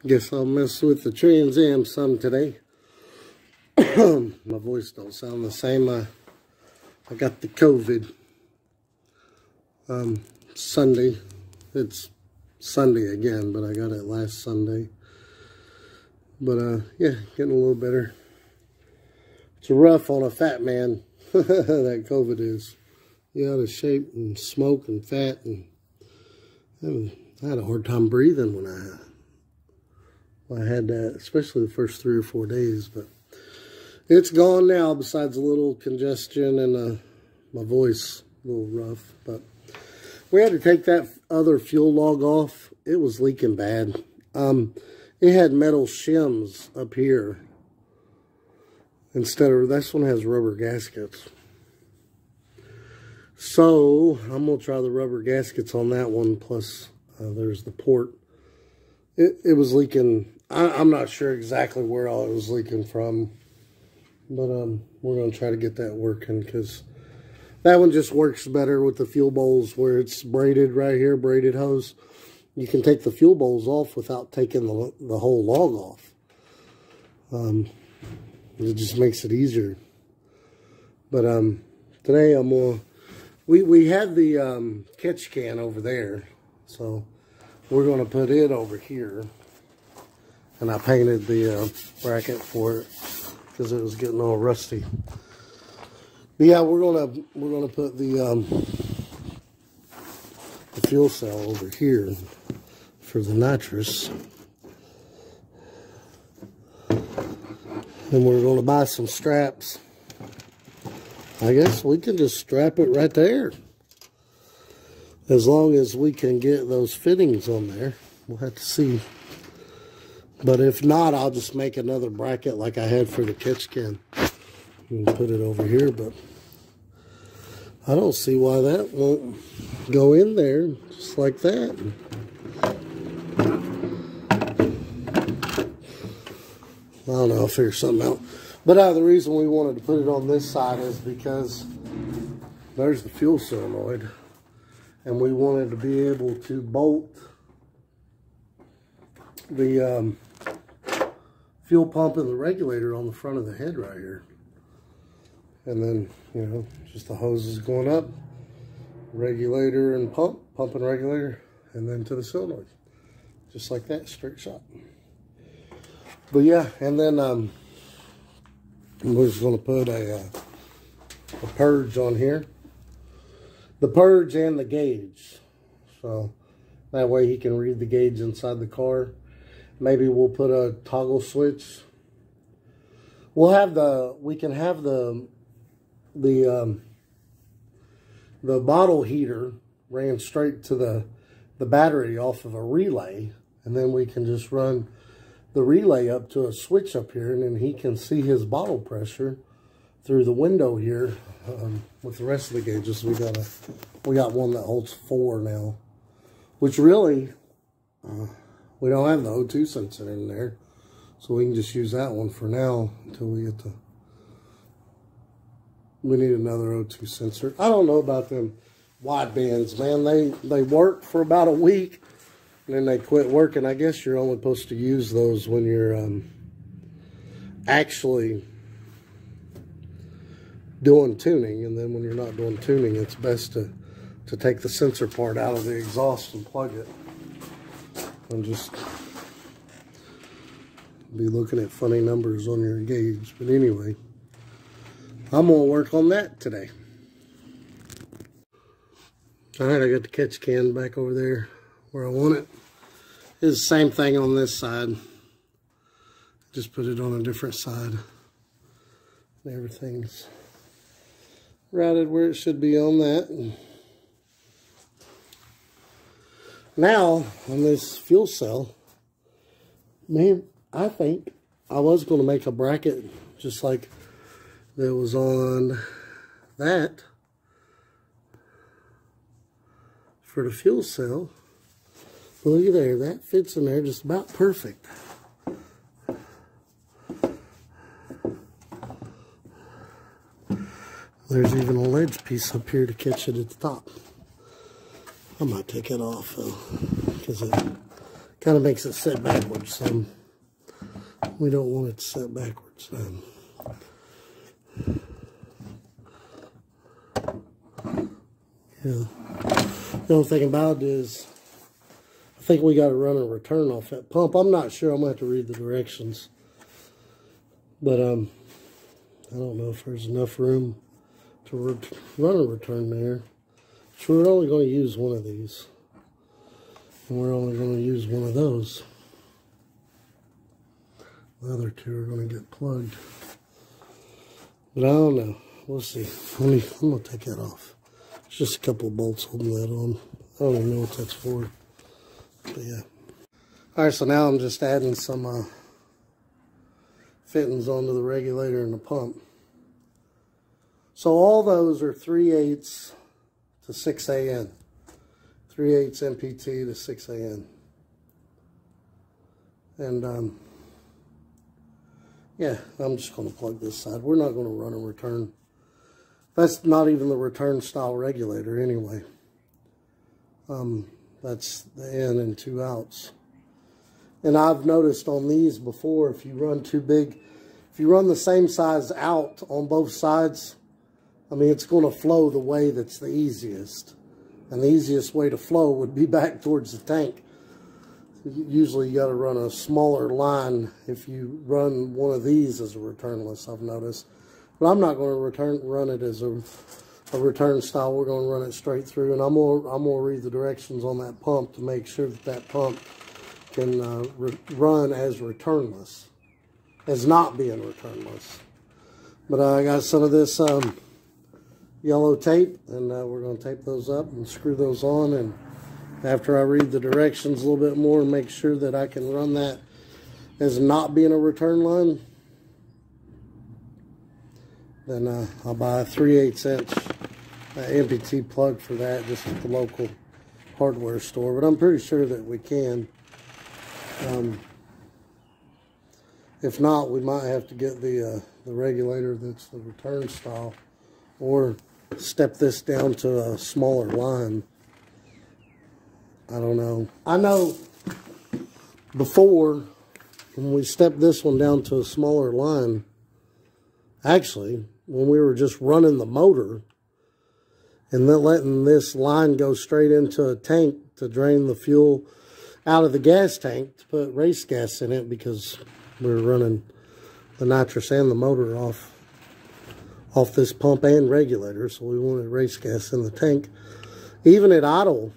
Guess I'll mess with the Trans Am some today. My voice don't sound the same. I got the COVID Sunday. It's Sunday again, but I got it last Sunday. But yeah, getting a little better. It's rough on a fat man. That COVID is. You out of shape and smoke and fat, and I had a hard time breathing when I had that, especially the first 3 or 4 days. But it's gone now, besides a little congestion and my voice a little rough. But we had to take that other fuel log off. It was leaking bad. It had metal shims up here instead of, this one has rubber gaskets. So I'm going to try the rubber gaskets on that one, plus there's the port. It was leaking. I'm not sure exactly where all it was leaking from, but we're going to try to get that working, because that one just works better with the fuel bowls where it's braided right here, braided hose. You can take the fuel bowls off without taking the whole log off. It just makes it easier. But today I'm going to, we had the catch can over there, so we're going to put it over here. And I painted the bracket for it because it was getting all rusty. But yeah, we're gonna put the fuel cell over here for the nitrous. And we're gonna buy some straps. I guess we can just strap it right there, as long as we can get those fittings on there. We'll have to see. But if not, I'll just make another bracket like I had for the catch can and put it over here. But I don't see why that won't go in there just like that. I don't know, I'll figure something out. But the reason we wanted to put it on this side is because there's the fuel solenoid, and we wanted to be able to bolt the fuel pump and the regulator on the front of the head right here. And then, you know, just the hoses going up, regulator and pump and regulator, and then to the solenoid. Just like that, straight shot. But yeah, and then we're just going to put a purge on here. The purge and the gauge. So that way he can read the gauge inside the car. Maybe we'll put a toggle switch. We can have the bottle heater ran straight to the battery off of a relay, and then we can just run the relay up to a switch up here, and then he can see his bottle pressure through the window here. With the rest of the gauges, we got one that holds 4 now, which really we don't have the O2 sensor in there, so we can just use that one for now until we get the. We need another O2 sensor. I don't know about them wide bands, man. They work for about a week, and then they quit working. I guess you're only supposed to use those when you're actually doing tuning, and then when you're not doing tuning, it's best to take the sensor part out of the exhaust and plug it. And just be looking at funny numbers on your gauge. But anyway, I'm going to work on that today. Alright, I got the catch can back over there where I want it. It's the same thing on this side. Just put it on a different side. Everything's routed where it should be on that. Now, on this fuel cell, man, I think I was going to make a bracket just like that was on that for the fuel cell. Look at there, that fits in there just about perfect. There's even a ledge piece up here to catch it at the top. I might take it off though, because it Kind of makes it set backwards some. We don't want it to set backwards. Yeah. The only thing about it is, I think we got to run a return off that pump. I'm not sure. I'm going to have to read the directions. But I don't know if there's enough room to run a return there. So we're only going to use one of these. And we're only going to use one of those. The other two are going to get plugged. But I don't know. We'll see. I'm going to take that off. It's just a couple of bolts holding that on. I don't even know what that's for. But yeah. Alright, so now I'm just adding some fittings onto the regulator and the pump. So all those are 3/8 to 6 AN. 3/8 MPT to 6 AN. And yeah, I'm just going to plug this side. We're not going to run a return. That's not even the return style regulator anyway. That's the in and 2 outs. And I've noticed on these before, if you run too big, if you run the same size out on both sides, I mean, it's going to flow the way that's the easiest. And the easiest way to flow would be back towards the tank. Usually you got to run a smaller line if you run one of these as a returnless, I've noticed. But I'm not going to run it as a return style. We're going to run it straight through. And I'm going to read the directions on that pump to make sure that that pump can run as returnless, as not being returnless. But I got some of this yellow tape, and we're going to tape those up and screw those on. And after I read the directions a little bit more and make sure that I can run that as not being a return line, then I'll buy a 3/8 inch MPT plug for that just at the local hardware store. But I'm pretty sure that we can. If not, we might have to get the regulator that's the return style, or step this down to a smaller line. I don't know. I know before, when we stepped this one down to a smaller line, actually, when we were just running the motor and then letting this line go straight into a tank to drain the fuel out of the gas tank to put race gas in it, because we were running the nitrous and the motor off this pump and regulator, so we wanted race gas in the tank. Even at idle,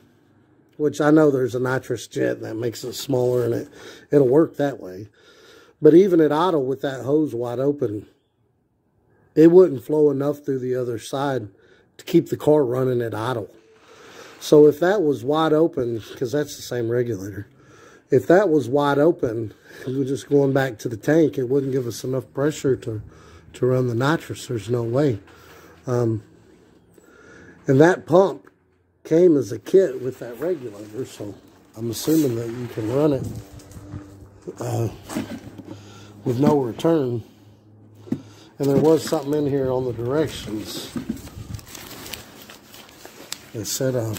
which I know there's a nitrous jet that makes it smaller and it'll work that way. But even at idle with that hose wide open, it wouldn't flow enough through the other side to keep the car running at idle. So if that was wide open, because that's the same regulator, if that was wide open and we're just going back to the tank, it wouldn't give us enough pressure to run the nitrous. There's no way. And that pump came as a kit with that regulator, so I'm assuming that you can run it with no return. And there was something in here on the directions. It said,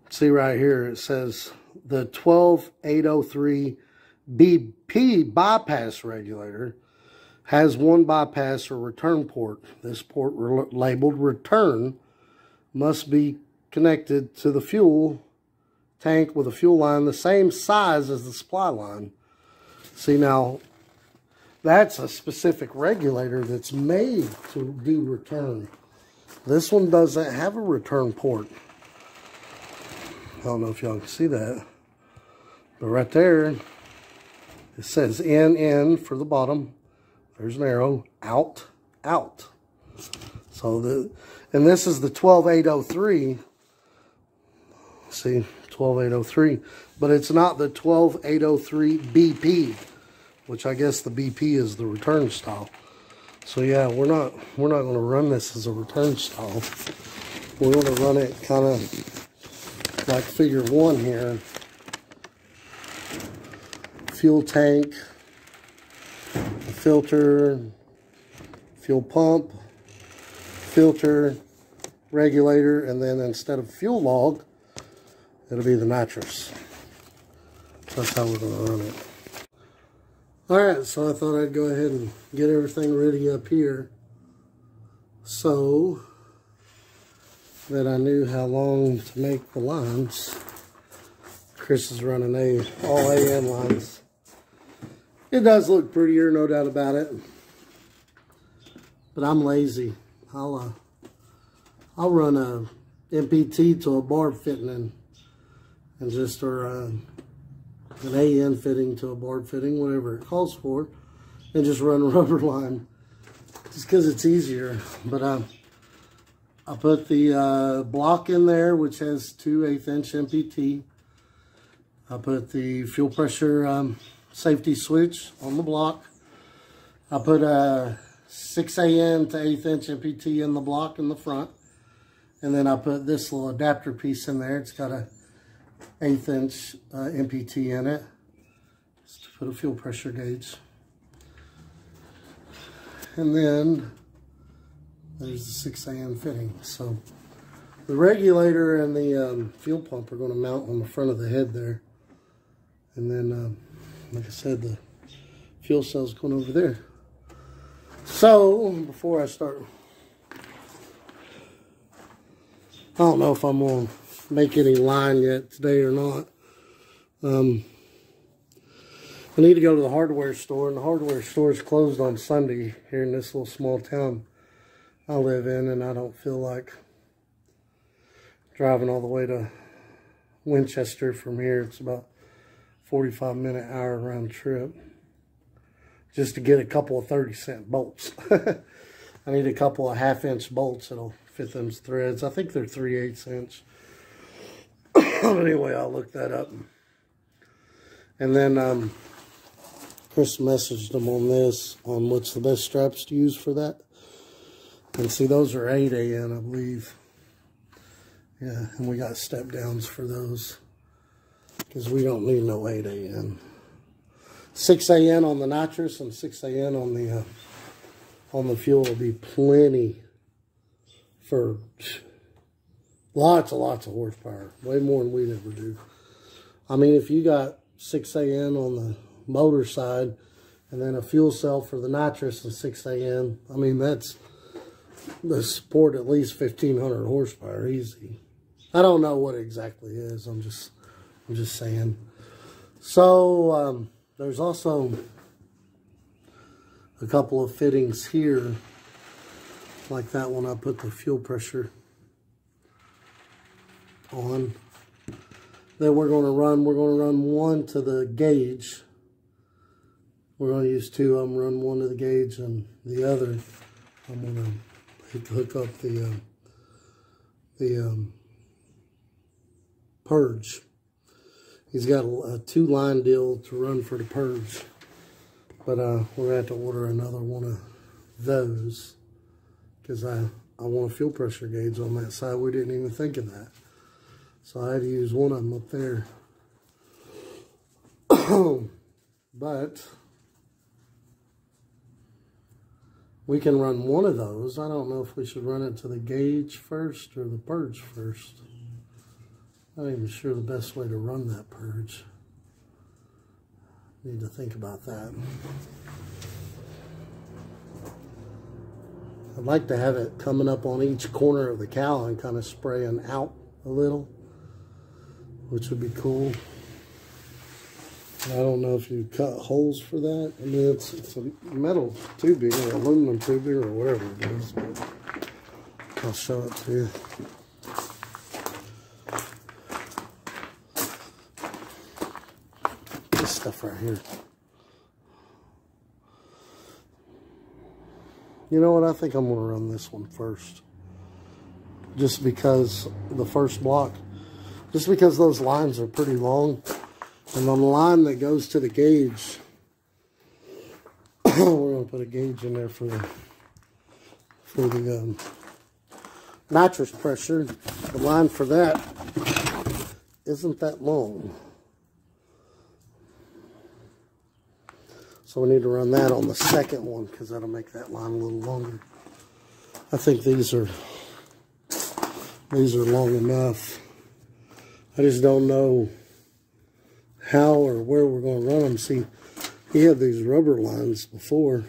see right here, it says the 12803 BP bypass regulator has one bypass or return port. This port labeled return must be connected to the fuel tank with a fuel line the same size as the supply line. See, now that's a specific regulator that's made to do return. This one doesn't have a return port. I don't know if y'all can see that, but right there it says in for the bottom. There's an arrow, out. So and this is the 12803. See, 12803, but it's not the 12803 BP, which I guess the BP is the return style. So yeah, we're not going to run this as a return style. We're going to run it kind of like figure 1 here. Fuel tank, filter, fuel pump, filter, regulator, and then instead of fuel log, it'll be the nitrous. That's how we're going to run it. Alright, so I thought I'd go ahead and get everything ready up here so that I knew how long to make the lines. Chris is running all AN lines. It does look prettier, no doubt about it. But I'm lazy. I'll run a MPT to a barb fitting and just, or an AN fitting to a barb fitting, whatever it calls for, and just run a rubber line, just because it's easier. But I put the block in there, which has 2 1/8" MPT. I put the fuel pressure safety switch on the block. I put a 6 AN to 1/8" MPT in the block in the front. And then I put this little adapter piece in there. It's got a 1/8" MPT in it. Just to put a fuel pressure gauge. And then there's the 6 AN fitting. So the regulator and the fuel pump are going to mount on the front of the head there. And then, like I said, the fuel cell's going over there. So, before I start, I don't know if I'm going to make any line yet today or not. I need to go to the hardware store, and the hardware store is closed on Sunday here in this little small town I live in, and I don't feel like driving all the way to Winchester from here. It's about 45-minute hour round trip just to get a couple of 30-cent bolts. I need a couple of 1/2" bolts that'll fit them threads. I think they're 3/8". But anyway, I'll look that up. And then Chris messaged them on this, on what's the best straps to use for that. And see, those are 8 AN, I believe. Yeah, and we got step downs for those, because we don't need no 8 AN. 6 AN on the nitrous and 6 AN on the fuel will be plenty for lots of horsepower. Way more than we'd ever do. I mean, if you got 6 AN on the motor side and then a fuel cell for the nitrous and 6 AN, I mean, that's the support at least 1,500 horsepower easy. I don't know what it exactly is. I'm just saying. So there's also a couple of fittings here, like that one I put the fuel pressure on. Then we're going to run one to the gauge. We're going to use 2 of them, run one to the gauge, and the other I'm going to hook up the purge. He's got a 2-line deal to run for the purge. But we're going to have to order another one of those, because I want a fuel pressure gauge on that side. We didn't even think of that. So I had to use one of them up there. But we can run one of those. I don't know if we should run it to the gauge first or the purge first. I'm not even sure the best way to run that purge. Need to think about that. I'd like to have it coming up on each corner of the cowl and kind of spraying out a little, which would be cool. I don't know if you cut holes for that. I mean, it's a metal tubing or aluminum tubing or whatever it is, but I'll show it to you. This stuff right here. You know what? I think I'm going to run this one first. Just because the first block, just because those lines are pretty long. And on the line that goes to the gauge, we're going to put a gauge in there for the nitrous pressure. The line for that isn't that long. So we need to run that on the second one, because that'll make that line a little longer. I think these are long enough. I just don't know how or where we're going to run them. See, he had these rubber lines before,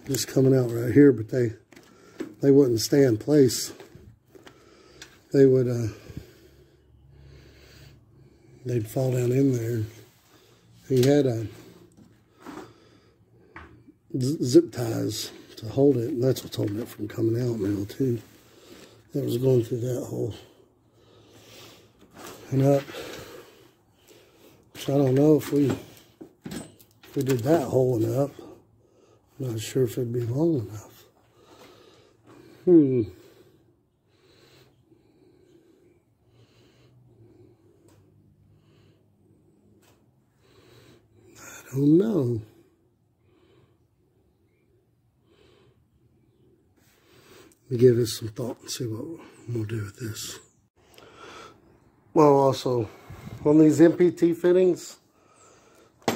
just coming out right here, but they wouldn't stay in place. They would, they'd fall down in there. He had zip ties to hold it, and that's what's holding it from coming out now too. That was going through that hole and up. Which I don't know if we did that hole and up. I'm not sure if it'd be long enough. I don't know. Let me give this some thought and see what we'll do with this. Well, also, on these MPT fittings,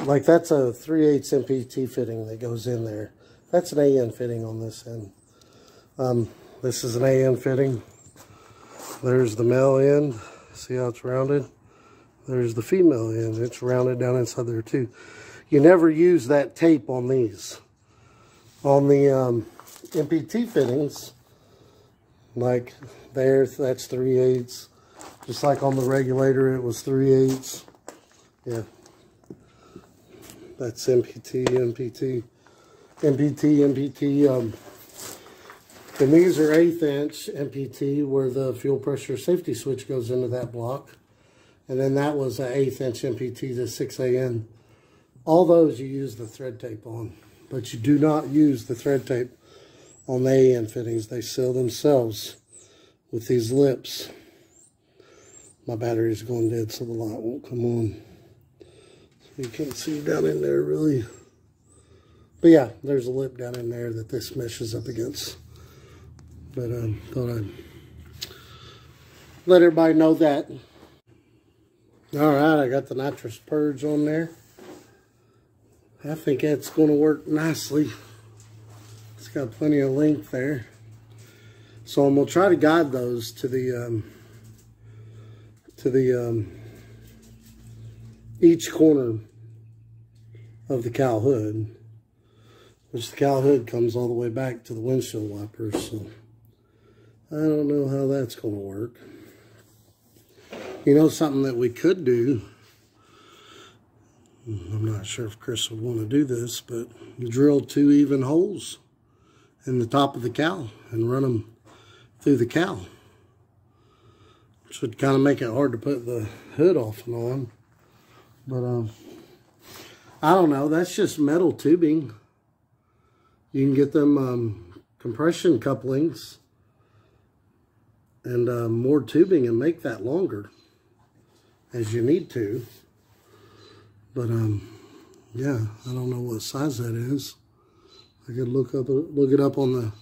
like that's a 3/8 MPT fitting that goes in there. That's an AN fitting on this end. This is an AN fitting. There's the male end. See how it's rounded? There's the female end. It's rounded down inside there too. You never use that tape on these. On the MPT fittings, like there, that's 3/8. Just like on the regulator, it was 3/8. Yeah. That's MPT. And these are 1/8 inch MPT where the fuel pressure safety switch goes into that block. And then that was an 1/8 inch MPT to 6AN. All those you use the thread tape on, but you do not use the thread tape on the AN fittings. They seal themselves with these lips. My battery's going dead, so the light won't come on. So you can't see down in there really. But yeah, there's a lip down in there that this meshes up against. But thought I'd let everybody know that. Alright, I got the nitrous purge on there. I think that's going to work nicely. It's got plenty of length there. So I'm going to try to guide those to the each corner of the cowl hood, which the cowl hood comes all the way back to the windshield wipers. So I don't know how that's going to work. You know, something that we could do, I'm not sure if Chris would want to do this, but drill 2 even holes in the top of the cowl and run them through the cowl, which would kind of make it hard to put the hood off and on. But I don't know, that's just metal tubing. You can get them compression couplings and more tubing and make that longer as you need to. But yeah, I don't know what size that is. I could look it up on the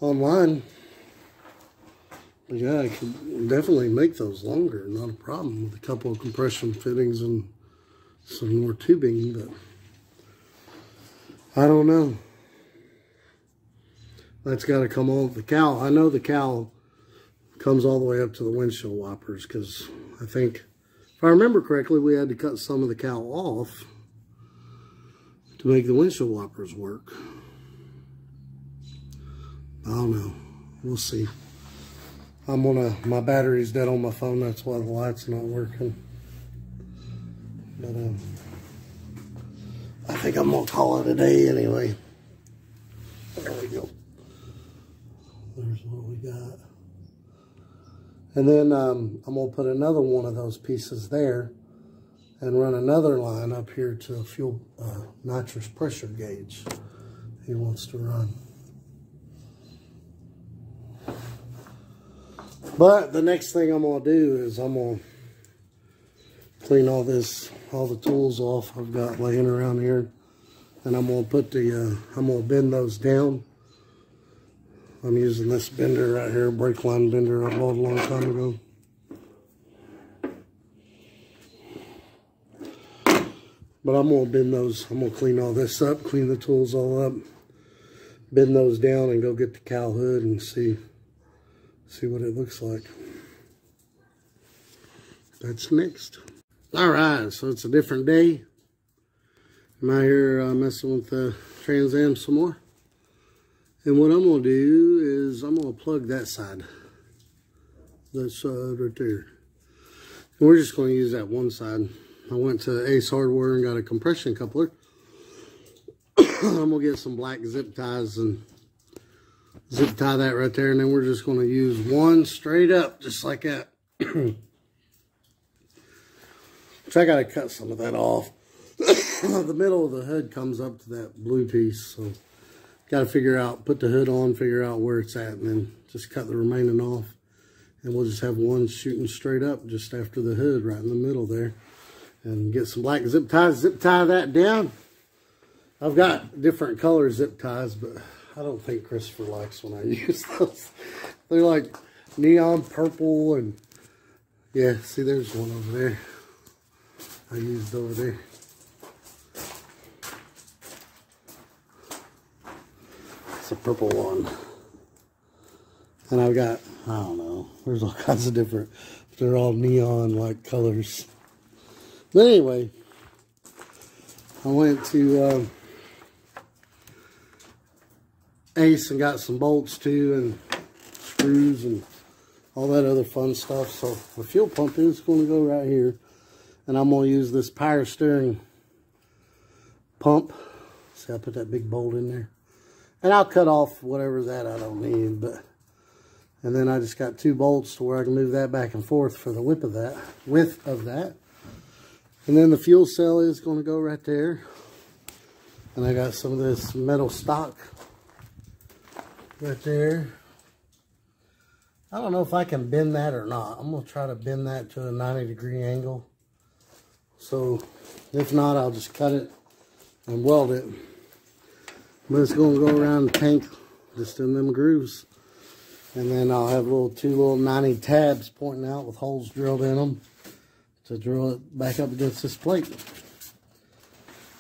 online. But yeah, I could definitely make those longer, not a problem, with a couple of compression fittings and some more tubing. But I don't know. That's got to come off the cowl. I know the cowl comes all the way up to the windshield wipers, because I think, if I remember correctly, we had to cut some of the cowl off to make the windshield wipers work. I don't know. We'll see. My battery's dead on my phone. That's why the light's not working. But I think I'm gonna call it a day anyway. There we go. There's what we got. And then I'm gonna put another one of those pieces there and run another line up here to a fuel nitrous pressure gauge he wants to run. But the next thing I'm gonna do is I'm gonna clean all the tools off I've got laying around here, and I'm gonna put I'm gonna bend those down. I'm using this bender right here, brake line bender I bought a long time ago. But I'm gonna bend those, I'm gonna clean all this up, clean the tools all up, bend those down and go get the cowl hood and see what it looks like. that's next. All right, so it's a different day. I'm out here messing with the Trans Am some more. And what I'm going to do is I'm going to plug that side. That side right there. And we're just going to use that one side. I went to Ace Hardware and got a compression coupler. I'm going to get some black zip ties and zip tie that right there. And then we're just going to use one straight up, just like that. So I got to cut some of that off. The middle of the hood comes up to that blue piece. So got to figure out, put the hood on, figure out where it's at, and then just cut the remaining off. And we'll just have one shooting straight up just after the hood right in the middle there. And get some black zip ties, zip tie that down. I've got different color zip ties, but I don't think Christopher likes when I use those. They're like neon purple and yeah, see there's one over there. I used over there. It's a purple one. And I've got, I don't know, there's all kinds of different, they're all neon like colors. But anyway, I went to Ace and got some bolts too and screws and all that other fun stuff. So the fuel pump is going to go right here. And I'm going to use this power steering pump. See, I put that big bolt in there. And I'll cut off whatever that I don't need. And then I just got 2 bolts to where I can move that back and forth for the width of that. And then the fuel cell is going to go right there. And I got some of this metal stock right there. I don't know if I can bend that or not. I'm going to try to bend that to a 90-degree angle. So if not, I'll just cut it and weld it. But it's going to go around the tank just in them grooves. And then I'll have 2 little 90 tabs pointing out with holes drilled in them to drill it back up against this plate.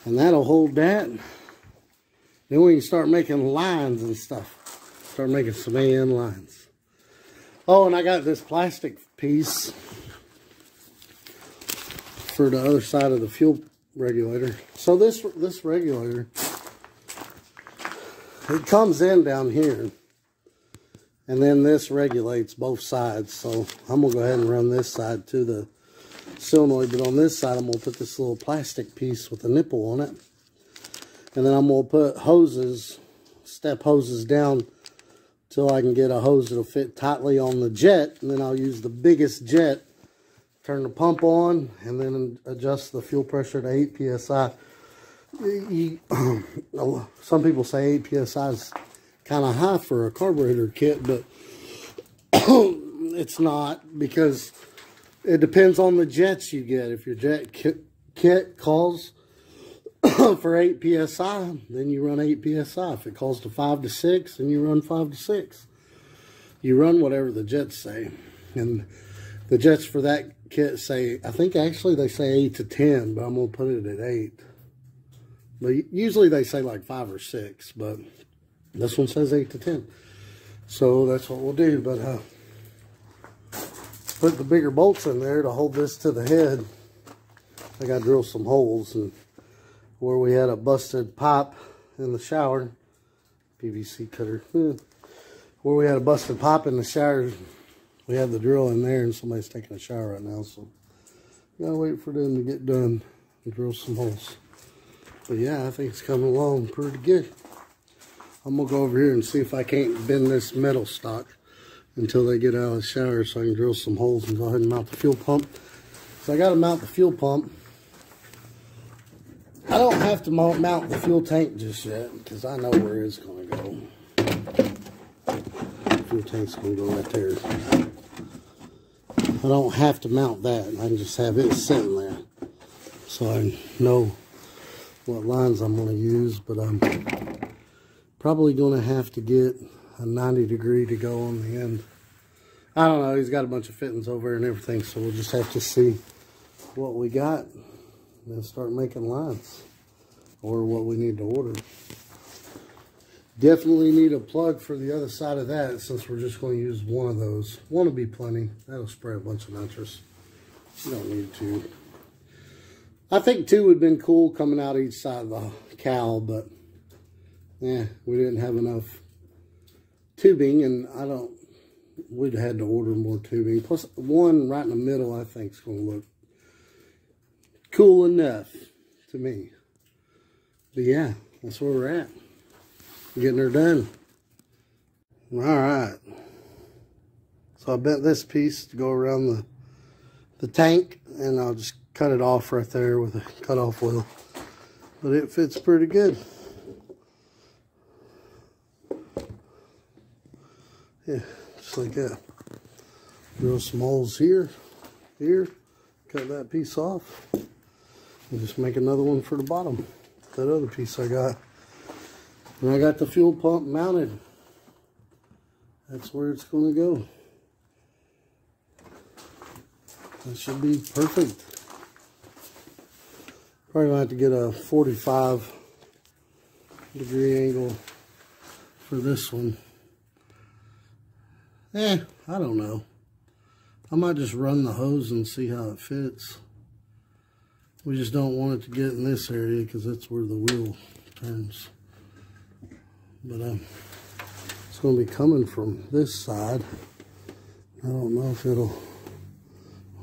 And that'll hold that. Then we can start making lines and stuff. Start making some AN lines. Oh, and I got this plastic piece for the other side of the fuel regulator. So this regulator, it comes in down here. And then this regulates both sides. So I'm going to go ahead and run this side to the solenoid. But on this side, I'm going to put this little plastic piece with a nipple on it. And then I'm going to put hoses, step hoses down till I can get a hose that'll fit tightly on the jet. And then I'll use the biggest jet, turn the pump on, and then adjust the fuel pressure to 8 psi. Some people say 8 psi is kind of high for a carburetor kit, but it's not, because it depends on the jets you get. If your jet kit calls for 8 psi, then you run 8 psi. If it calls to 5 to 6, then you run 5 to 6. You run whatever the jets say. And the jets for that kit say, I think actually they say 8 to 10, but I'm going to put it at 8. But usually they say like 5 or 6, but this one says 8 to 10. So that's what we'll do. But put the bigger bolts in there to hold this to the head. I got to drill some holes. And where we had a busted pipe in the shower, PVC cutter, where we had a busted pipe in the shower, we had the drill in there, and somebody's taking a shower right now. So gotta wait for them to get done and drill some holes. But yeah, I think it's coming along pretty good. I'm going to go over here and see if I can't bend this metal stock until they get out of the shower so I can drill some holes and go ahead and mount the fuel pump. So I got to mount the fuel pump. I don't have to mount the fuel tank just yet because I know where it's going to go. The fuel tank's going to go right there. I don't have to mount that. I can just have it sitting there so I know what lines I'm going to use, but I'm probably going to have to get a 90-degree to go on the end. I don't know. He's got a bunch of fittings over there and everything, so we'll just have to see what we got and then start making lines or what we need to order. Definitely need a plug for the other side of that since we're just going to use one of those. One will be plenty. That'll spray a bunch of nitrous. You don't need two. I think two would have been cool coming out each side of the cowl, but yeah, we didn't have enough tubing, and we'd had to order more tubing. Plus, one right in the middle, I think, is going to look cool enough to me. But yeah, that's where we're at. Getting her done. All right. So I bent this piece to go around the tank, and I'll just cut it off right there with a cutoff wheel. But it fits pretty good. Yeah, just like that. Drill some holes here, cut that piece off, and just make another one for the bottom. That other piece I got. And I got the fuel pump mounted. That's where it's going to go. That should be perfect. Probably going to have to get a 45-degree angle for this one. I don't know. I might just run the hose and see how it fits. We just don't want it to get in this area because that's where the wheel turns. But it's going to be coming from this side. I don't know if it'll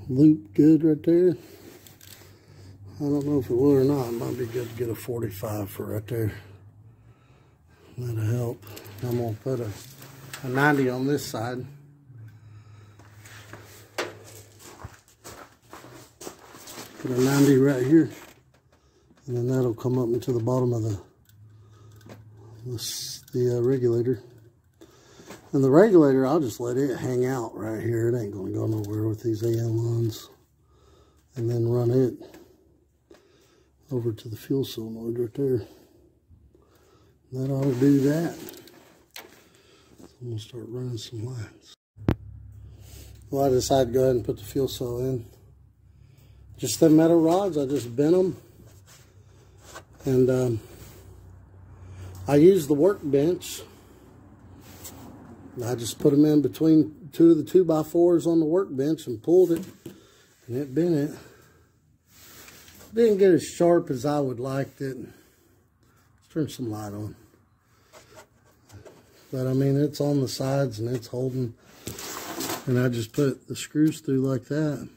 loop good right there. I don't know if it will or not. It might be good to get a 45 for right there. That'll help. I'm going to put a 90 on this side. Put a 90 right here. And then that'll come up into the bottom of the regulator. And the regulator, I'll just let it hang out right here. It ain't going to go nowhere with these AM lines. And then run it over to the fuel solenoid right there. That ought to do that. I'm going to start running some lines. Well, I decided to go ahead and put the fuel cell in. Just the metal rods, I just bent them. And I used the workbench. I just put them in between two of the 2x4s on the workbench and pulled it. And it bent it. Didn't get as sharp as I would like it. Let's turn some light on. But I mean, it's on the sides and it's holding. And I just put the screws through like that.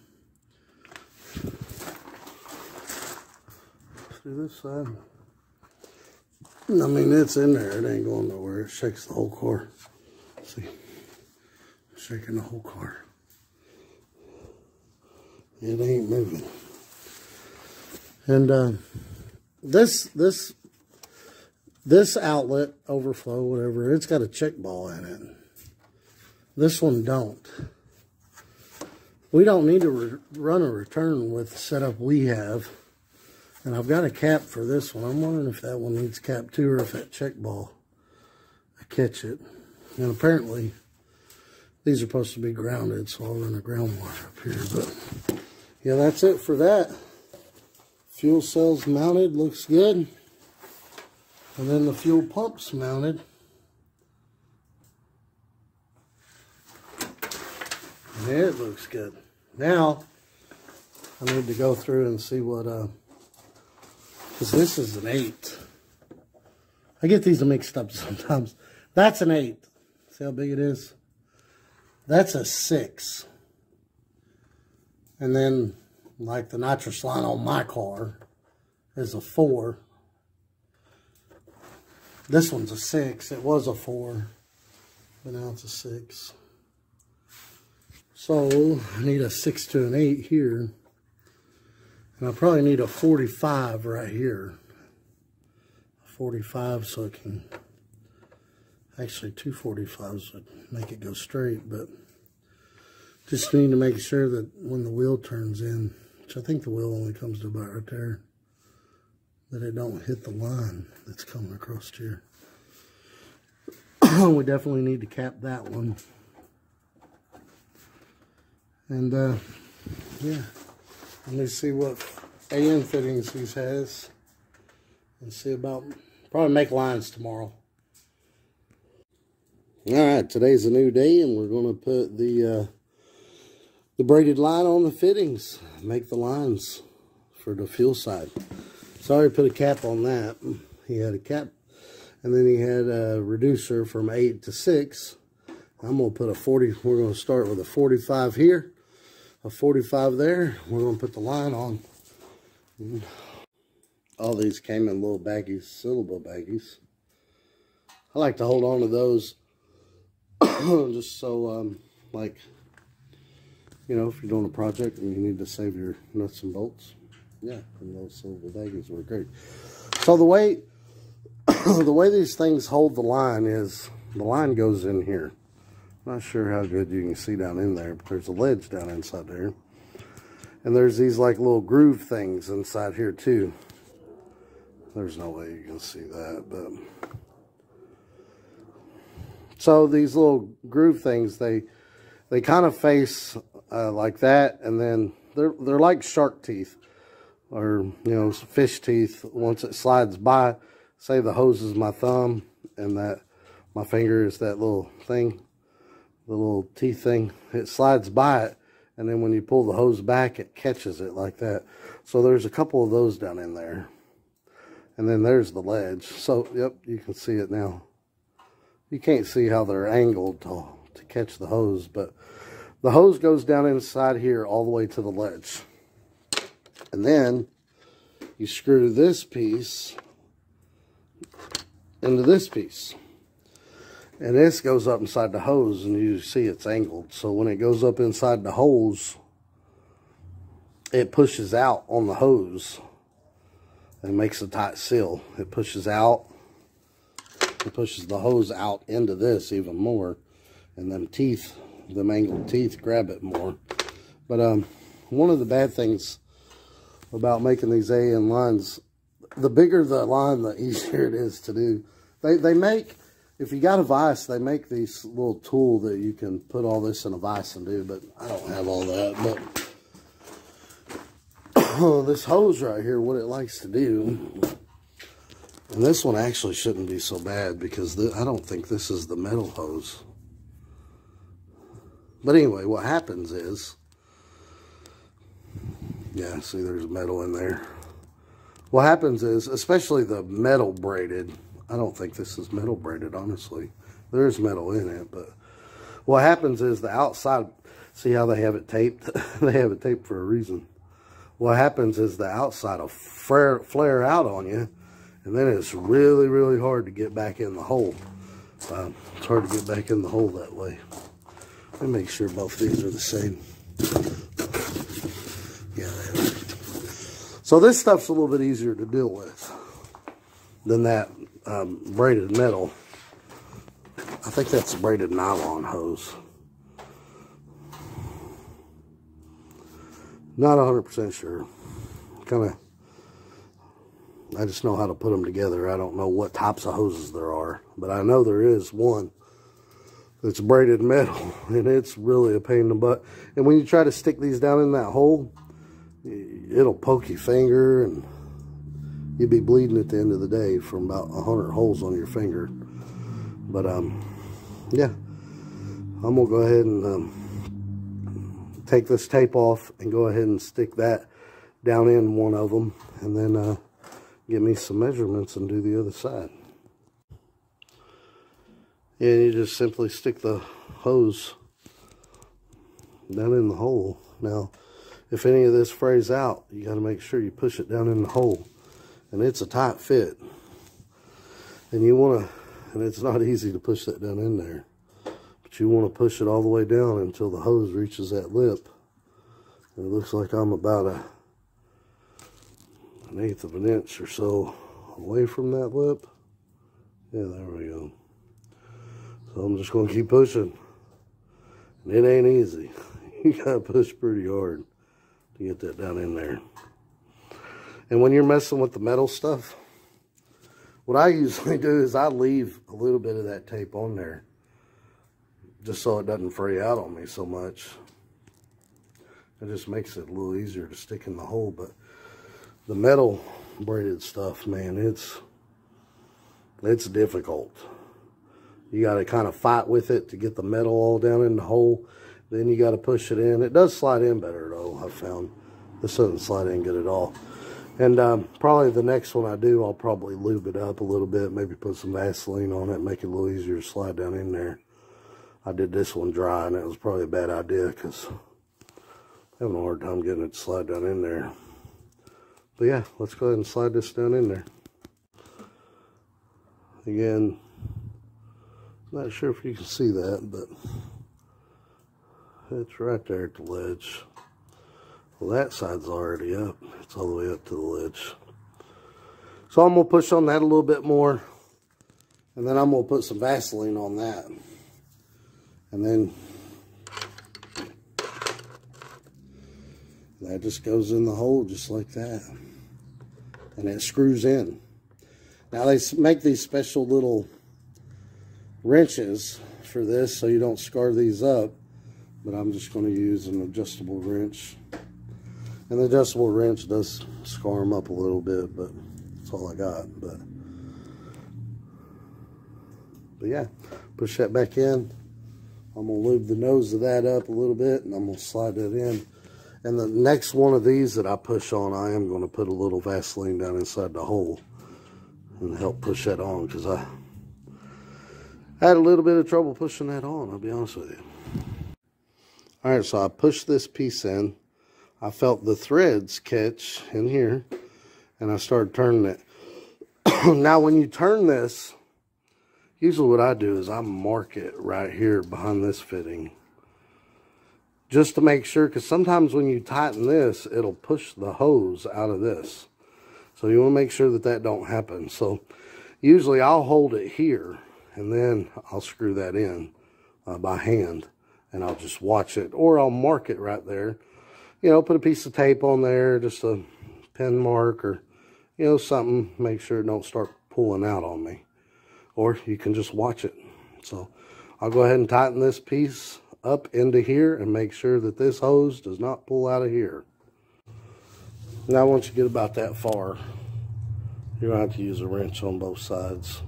Through this side. I mean, it's in there. It ain't going nowhere. It shakes the whole car. See? Shaking the whole car. It ain't moving. And this outlet, overflow, whatever, it's got a check ball in it. This one don't. We don't need to run a return with the setup we have. And I've got a cap for this one. I'm wondering if that one needs cap too, or if that check ball, I catch it. And apparently, these are supposed to be grounded, so I'll run a ground wire up here. But yeah, that's it for that. Fuel cells mounted, looks good. And then the fuel pump's mounted. And it looks good. Now, I need to go through and see what, because this is an 8. I get these mixed up sometimes. That's an 8. See how big it is? That's a 6. And then, like the nitrous line on my car is a 4. This one's a 6. It was a 4, but now it's a 6. So I need a 6 to an 8 here. And I probably need a 45 right here. A 45 so it can, actually 2 45s would make it go straight, but just need to make sure that when the wheel turns in, which I think the wheel only comes to about right there, that it don't hit the line that's coming across here. We definitely need to cap that one. And yeah, let me see what Mpt Fittings he has, and see about, probably make lines tomorrow. All right, today's a new day, and we're going to put the the braided line on the fittings. Make the lines for the fuel side. So I already put a cap on that. He had a cap, and then he had a reducer from 8 to 6. I'm going to put a 40. We're going to start with a 45 here, a 45 there. We're going to put the line on. All these came in little baggies, syllable baggies. I like to hold on to those just so, like, you know, if you're doing a project and you need to save your nuts and bolts. Yeah, and those syllable baggies were great. So the way these things hold the line is the line goes in here. Not sure how good you can see down in there, but there's a ledge down inside there. And there's these like little groove things inside here too. There's no way you can see that, but so these little groove things, they kind of face like that, and then they're like shark teeth, or you know, fish teeth. Once it slides by, say the hose is my thumb and that my finger is that little thing, the little teeth thing, it slides by it, and then when you pull the hose back, it catches it like that. So there's a couple of those down in there, and then there's the ledge. So yep, you can see it now. You can't see how they're angled to catch the hose, but the hose goes down inside here all the way to the ledge. And then you screw this piece into this piece. And this goes up inside the hose, and you see it's angled. So when it goes up inside the hose, it pushes out on the hose and makes a tight seal. It pushes out. It pushes the hose out into this even more. And them teeth, them angled teeth, grab it more. But one of the bad things about making these AN lines, the bigger the line, the easier it is to do. They make, if you got a vise, they make these little tool that you can put all this in a vise and do, but I don't have all that. But this hose right here, what it likes to do, and this one actually shouldn't be so bad because I don't think this is the metal hose. But anyway, what happens is, yeah, see there's metal in there. What happens is, especially the metal braided, I don't think this is metal braided, honestly. There's metal in it, but what happens is the outside, see how they have it taped? They have it taped for a reason. What happens is the outside will flare out on you, and then it's really, really hard to get back in the hole. It's hard to get back in the hole that way. Let me make sure both these are the same. Yeah, they are. So this stuff's a little bit easier to deal with than that braided metal. I think that's a braided nylon hose. Not 100% sure. I just know how to put them together. I don't know what types of hoses there are, but I know there is one that's braided metal, and it's really a pain in the butt. And when you try to stick these down in that hole, it'll poke your finger, and you'll be bleeding at the end of the day from about 100 holes on your finger. But yeah, I'm gonna go ahead and take this tape off and go ahead and stick that down in one of them, and then get me some measurements and do the other side. And you just simply stick the hose down in the hole. Now, if any of this frays out, you got to make sure you push it down in the hole. And it's a tight fit. And you want to, and it's not easy to push that down in there, but you want to push it all the way down until the hose reaches that lip. And it looks like I'm about an 1/8 of an inch or so away from that lip. Yeah, there we go. So I'm just going to keep pushing. And it ain't easy. You got to push pretty hard to get that down in there. And when you're messing with the metal stuff, what I usually do is I leave a little bit of that tape on there just so it doesn't fray out on me so much. It just makes it a little easier to stick in the hole. But the metal braided stuff, man, it's difficult. You got to kind of fight with it to get the metal all down in the hole. Then you got to push it in. It does slide in better though, I've found. This doesn't slide in good at all. And probably the next one I do, I'll probably lube it up a little bit, maybe put some Vaseline on it, make it a little easier to slide down in there. I did this one dry, and it was probably a bad idea because I'm having a hard time getting it to slide down in there. But yeah, let's go ahead and slide this down in there. Again, not sure if you can see that, but it's right there at the ledge. Well, that side's already up. It's all the way up to the ledge. So I'm going to push on that a little bit more. And then I'm going to put some Vaseline on that. And then that just goes in the hole just like that. And it screws in. Now they make these special little wrenches for this so you don't scar these up. But I'm just going to use an adjustable wrench. And the adjustable wrench does scar them up a little bit, but that's all I got. But yeah, push that back in. I'm going to lube the nose of that up a little bit, and I'm going to slide that in. And the next one of these that I push on, I am going to put a little Vaseline down inside the hole and help push that on, because I had a little bit of trouble pushing that on, I'll be honest with you. Alright, so I pushed this piece in. I felt the threads catch in here, and I started turning it. Now when you turn this, usually what I do is I mark it right here behind this fitting. Just to make sure, because sometimes when you tighten this, it'll push the hose out of this. So you want to make sure that that don't happen. So usually I'll hold it here, and then I'll screw that in by hand, and I'll just watch it. Or I'll mark it right there. You know, put a piece of tape on there, just a pen mark, or, you know, something. Make sure it don't start pulling out on me. Or you can just watch it. So I'll go ahead and tighten this piece up into here and make sure that this hose does not pull out of here. Now once you get about that far, you're going to have to use a wrench on both sides.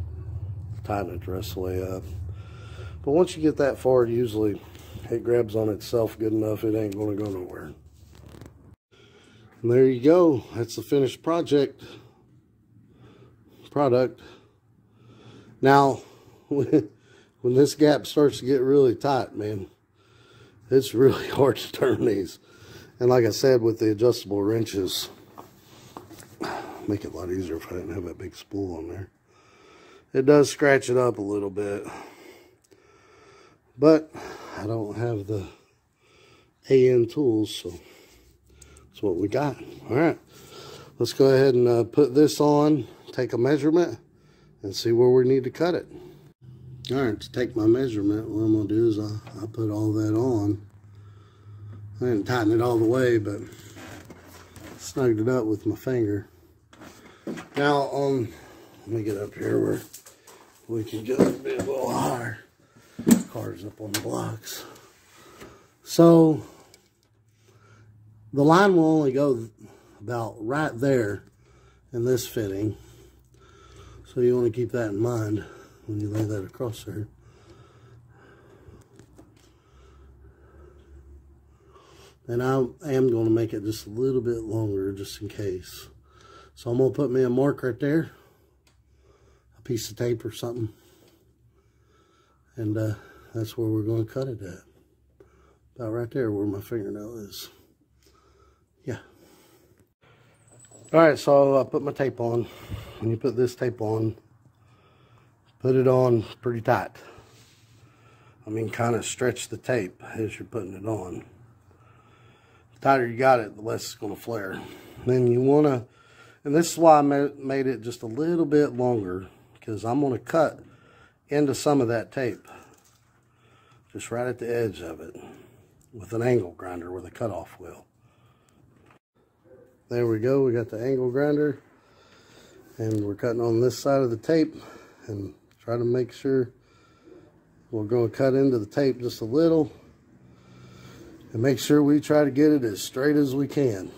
Tighten it the rest of the way up. But once you get that far, usually it grabs on itself good enough, it ain't going to go nowhere. And there you go. That's the finished product. Now, when this gap starts to get really tight, man, it's really hard to turn these. And like I said, with the adjustable wrenches, make it a lot easier if I didn't have that big spool on there. It does scratch it up a little bit, but I don't have the AN tools, so that's what we got. All right, let's go ahead and put this on, take a measurement, and see where we need to cut it. All right, to take my measurement, what I'm going to do is I'll put all that on. I didn't tighten it all the way, but snugged it up with my finger. Now, let me get up here where we can get a little higher. Car's up on the blocks. So, the line will only go about right there in this fitting. So you want to keep that in mind when you lay that across there. And I am going to make it just a little bit longer just in case. So I'm going to put me a mark right there. A piece of tape or something. And that's where we're going to cut it at. About right there where my fingernail is. Yeah. Alright, so I put my tape on. When you put this tape on, put it on pretty tight. I mean, kind of stretch the tape as you're putting it on. The tighter you got it, the less it's going to flare. Then you want to, and this is why I made it just a little bit longer, because I'm going to cut into some of that tape. Just right at the edge of it with an angle grinder with a cutoff wheel. There we go, we got the angle grinder. And we're cutting on this side of the tape and try to make sure we're going to cut into the tape just a little and make sure we try to get it as straight as we can.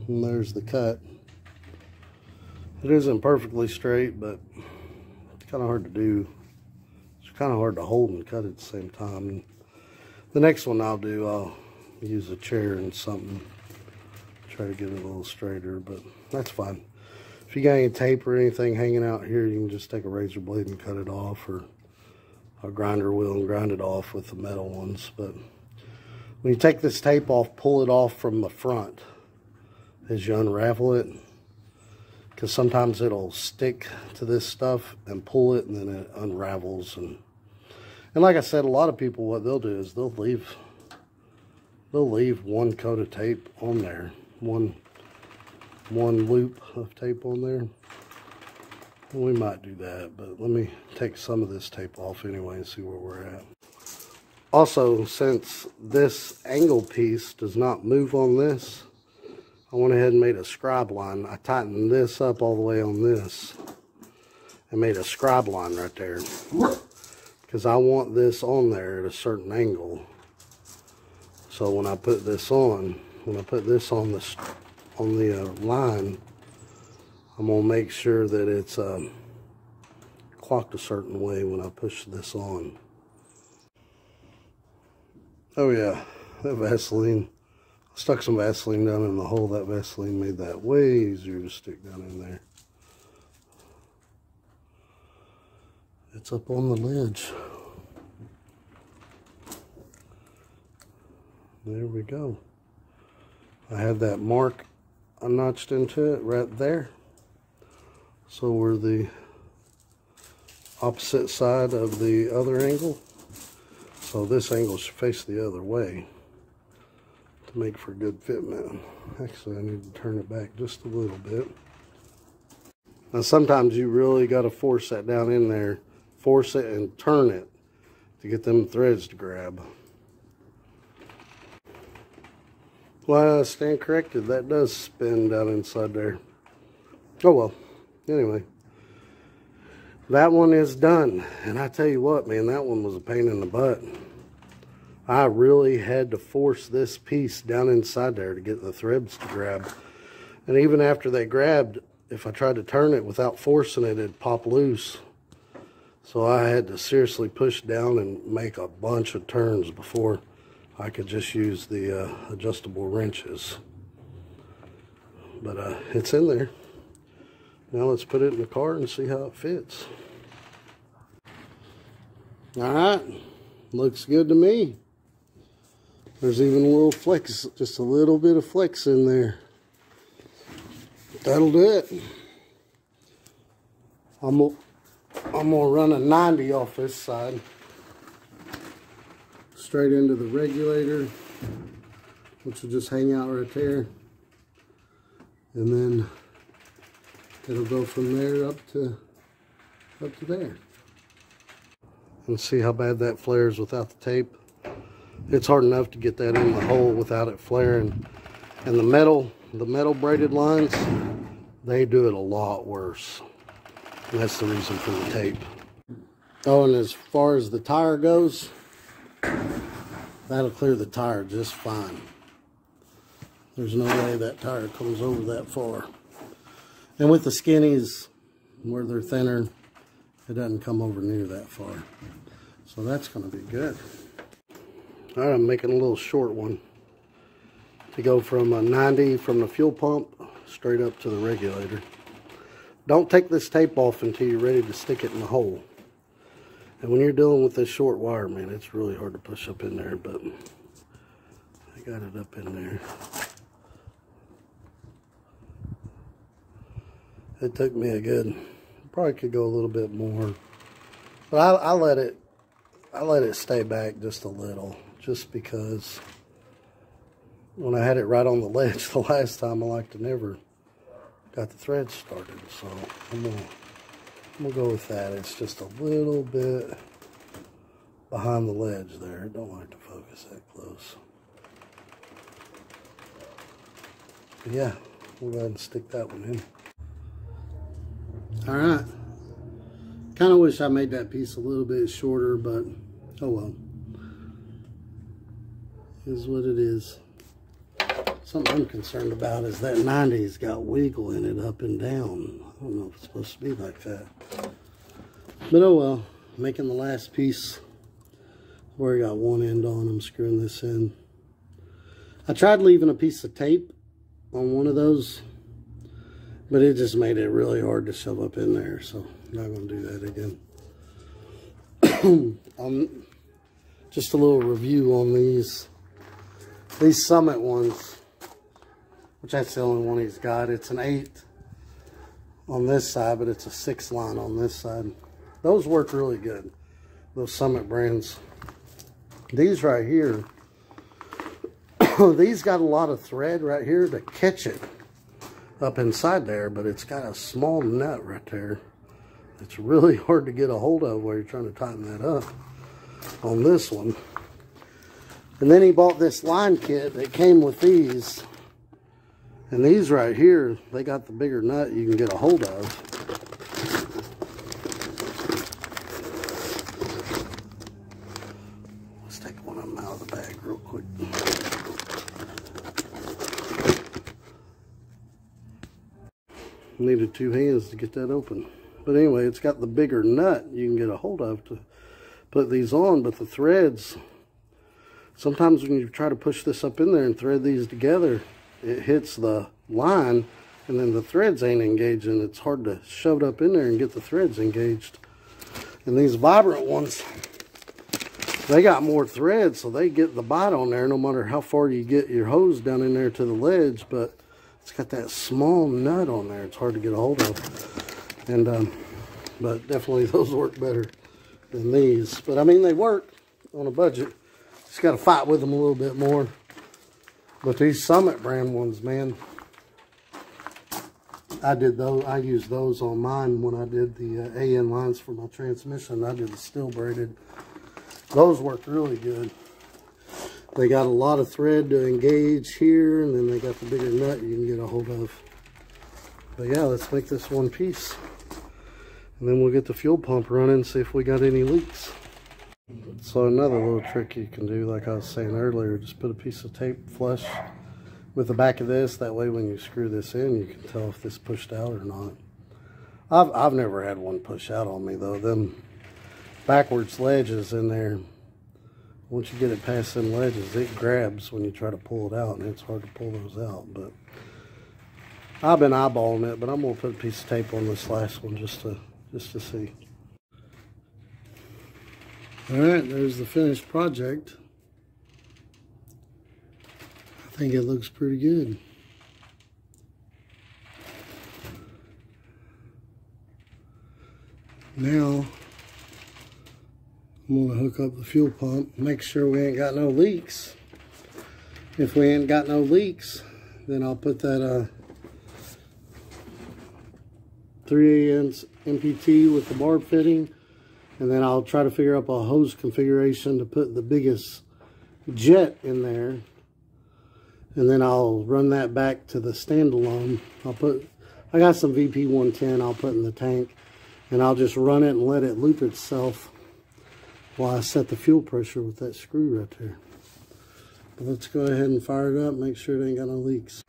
And there's the cut. It isn't perfectly straight, but it's kind of hard to do. It's kind of hard to hold and cut at the same time. And the next one I'll do, I'll use a chair and something, try to get it a little straighter, but that's fine. If you got any tape or anything hanging out here, you can just take a razor blade and cut it off, or a grinder wheel and grind it off with the metal ones. But when you take this tape off, pull it off from the front as you unravel it, because sometimes it'll stick to this stuff, and pull it and then it unravels. And like I said, a lot of people, what they'll do is they'll leave one coat of tape on there, one loop of tape on there. We might do that, but let me take some of this tape off anyway and see where we're at. Also, since this angle piece does not move on this, I went ahead and made a scribe line. I tightened this up all the way on this and made a scribe line right there, because I want this on there at a certain angle. So when I put this on, the line, I'm going to make sure that it's clocked a certain way when I push this on. Oh yeah, that Vaseline. I stuck some Vaseline down in the hole. That Vaseline made that way easier to stick down in there. It's up on the ledge. There we go. I have that mark I notched into it right there. So we're the opposite side of the other angle. So this angle should face the other way to make for good fitment. Actually, I need to turn it back just a little bit. Now sometimes you really got to force that down in there. Force it and turn it to get them threads to grab. Well, I stand corrected. That does spin down inside there. Oh well. Anyway, that one is done. And I tell you what, man, that one was a pain in the butt. I really had to force this piece down inside there to get the threads to grab. And even after they grabbed, if I tried to turn it without forcing it, it'd pop loose. So I had to seriously push down and make a bunch of turns before I could just use the adjustable wrenches. But it's in there. Now let's put it in the car and see how it fits. Alright, looks good to me. There's even a little flex, just a little bit of flex in there. That'll do it. I'm gonna run a 90 off this side. Straight into the regulator, which will just hang out right there. And then it'll go from there up to there. And see how bad that flares without the tape. It's hard enough to get that in the hole without it flaring. And the metal braided lines, they do it a lot worse. And that's the reason for the tape. Oh, and as far as the tire goes, that'll clear the tire just fine. There's no way that tire comes over that far. And with the skinnies, where they're thinner, it doesn't come over near that far. So that's going to be good. All right, I'm making a little short one to go from a 90 from the fuel pump straight up to the regulator. Don't take this tape off until you're ready to stick it in the hole. And when you're dealing with this short wire, man, it's really hard to push up in there, but I got it up in there. It took me a good, probably could go a little bit more, but I let it stay back just a little, just because when I had it right on the ledge the last time, I like to never got the threads started. So I'm gonna go with that. It's just a little bit behind the ledge there. Don't like to focus that close. But yeah, we'll go ahead and stick that one in. All right. Kind of wish I made that piece a little bit shorter, but oh well. Is what it is. Something I'm concerned about is that 90's got wiggle in it up and down. I don't know if it's supposed to be like that. But oh well. making the last piece. Where I got one end on, I'm screwing this in. I tried leaving a piece of tape on one of those, but it just made it really hard to shove up in there, so I'm not going to do that again. Just a little review on these Summit ones, which that's the only one he's got. It's an 8 on this side, but it's a 6 line on this side. Those work really good, those Summit brands. These right here, these got a lot of thread right here to catch it up inside there, but it's got a small nut right there. It's really hard to get a hold of while you're trying to tighten that up on this one. And then he bought this line kit that came with these. And these right here, they got the bigger nut you can get a hold of. Let's take one of them out of the bag real quick. Needed 2 hands to get that open. But anyway, it's got the bigger nut you can get a hold of to put these on, but the threads, sometimes when you try to push this up in there and thread these together, it hits the line and then the threads ain't engaging. It's hard to shove it up in there and get the threads engaged. And these Vibrant ones, they got more thread, so they get the bite on there no matter how far you get your hose down in there to the ledge, but it's got that small nut on there. It's hard to get a hold of. And but definitely those work better than these. But I mean, they work on a budget. Just got to fight with them a little bit more. But these Summit brand ones, man, I used those on mine when I did the AN lines for my transmission. I did the steel braided. Those worked really good. They got a lot of thread to engage here, and then they got the bigger nut you can get a hold of. But yeah, let's make this one piece. And then we'll get the fuel pump running and see if we got any leaks. So another little trick you can do, like I was saying earlier, just put a piece of tape flush with the back of this. That way when you screw this in, you can tell if this pushed out or not. I've never had one push out on me though. Them backwards ledges in there, once you get it past them ledges, it grabs when you try to pull it out, and it's hard to pull those out. But I've been eyeballing it, but I'm gonna put a piece of tape on this last one just to see. All right, there's the finished project. I think it looks pretty good. Now, I'm gonna hook up the fuel pump, make sure we ain't got no leaks. If we ain't got no leaks, then I'll put that 3/8 MPT with the barb fitting, and then I'll try to figure out a hose configuration to put the biggest jet in there, and then I'll run that back to the standalone. I got some VP 110 I'll put in the tank, and I'll just run it and let it loop itself while I set the fuel pressure with that screw right there. But let's go ahead and fire it up, make sure it ain't got no leaks.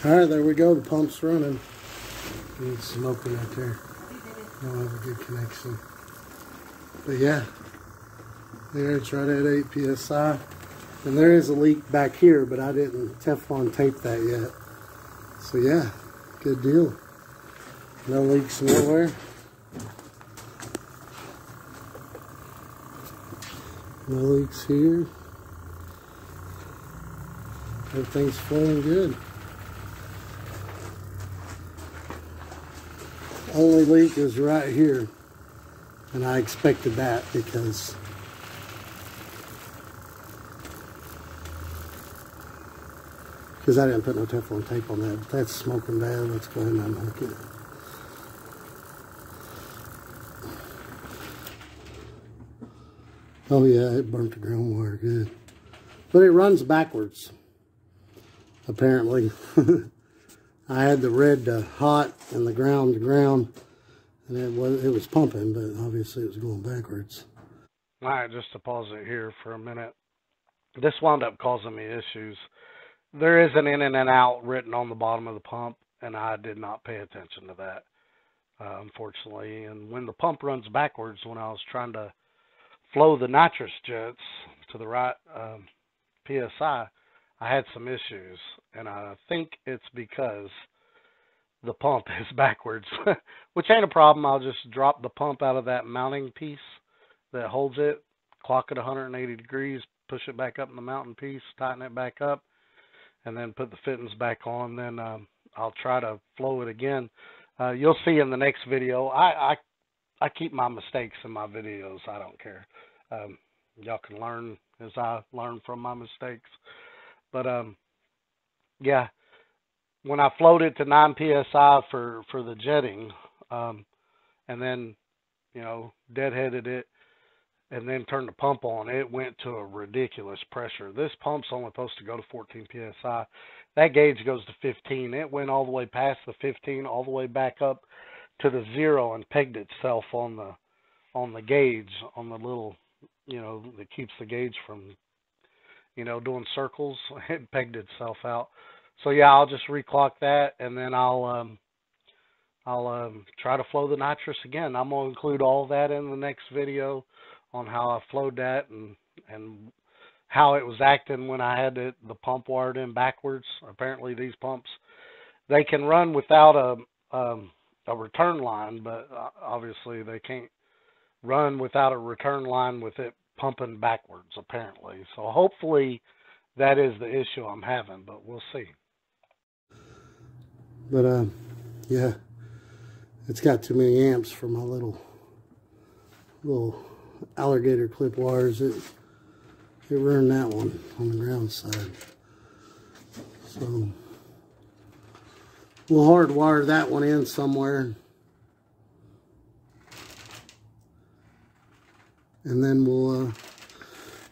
All right, there we go, the pump's running. It's smoking right there. Don't have a good connection. But yeah, there it's right at 8 PSI. And there is a leak back here, but I didn't Teflon tape that yet. So yeah, good deal. No leaks nowhere. No leaks here. Everything's flowing good. Only leak is right here, and I expected that because I didn't put no Teflon tape on that. But that's smoking bad. Let's go ahead and unhook it. Oh yeah, it burnt the ground wire good, but it runs backwards apparently. I had the red to hot and the ground to ground, and it was pumping, but obviously it was going backwards. All right, just to pause it here for a minute. This wound up causing me issues. There is an in and an out written on the bottom of the pump, and I did not pay attention to that. unfortunately. And when the pump runs backwards, when I was trying to flow the nitrous jets to the right PSI, I had some issues. And I think it's because the pump is backwards, which ain't a problem. I'll just drop the pump out of that mounting piece that holds it, clock it 180 degrees, push it back up in the mounting piece, tighten it back up, and then put the fittings back on. Then I'll try to flow it again. You'll see in the next video. I keep my mistakes in my videos. I don't care. Y'all can learn as I learn from my mistakes. But yeah, when I flowed it to 9 psi for the jetting, and then deadheaded it, and then turned the pump on, it went to a ridiculous pressure. This pump's only supposed to go to 14 psi. That gauge goes to 15. It went all the way past the 15, all the way back up to the 0, and pegged itself on the gauge, on the little, that keeps the gauge from, doing circles. It pegged itself out. So yeah, I'll just reclock that, and then I'll try to flow the nitrous again. I'm gonna include all that in the next video on how I flowed that and how it was acting when I had the pump wired in backwards. Apparently these pumps, they can run without a return line, but obviously they can't run without a return line with it pumping backwards, apparently. So hopefully that is the issue I'm having, but we'll see. But yeah, it's got too many amps for my little alligator clip wires. It ruined that one on the ground side. So we'll hardwire that one in somewhere, and then we'll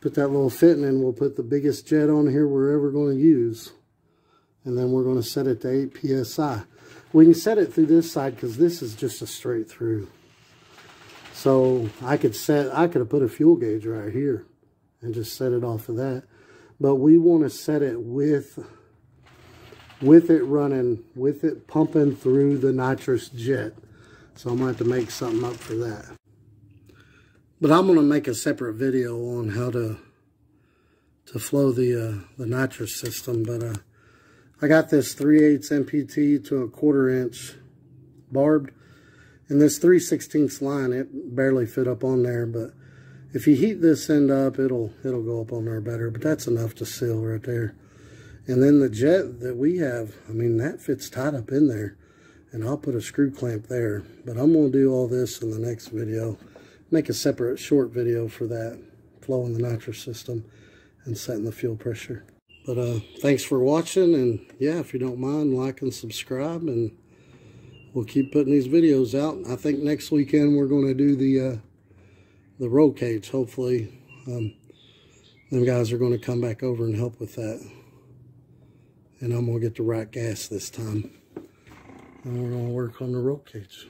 put that little fitting in. We'll put the biggest jet on here we're ever going to use, and then we're going to set it to 8 psi. We can set it through this side because this is just a straight through. So I could have put a fuel gauge right here and just set it off of that. But we want to set it with it running, with it pumping through the nitrous jet. So I'm going to have to make something up for that. But I'm going to make a separate video on how to flow the nitrous system. But I got this 3/8 MPT to a 1/4 inch barbed. And this 3/16 line, it barely fit up on there, but if you heat this end up, it'll go up on there better. But that's enough to seal right there. And then the jet that we have, I mean, that fits tight up in there. And I'll put a screw clamp there. But I'm going to do all this in the next video. Make a separate short video for that, flowing the nitrous system and setting the fuel pressure. But thanks for watching, and yeah, if you don't mind, like and subscribe, and we'll keep putting these videos out. I think next weekend we're going to do the roll cage. Hopefully, them guys are going to come back over and help with that. And I'm going to get the right gas this time. And we're going to work on the roll cage.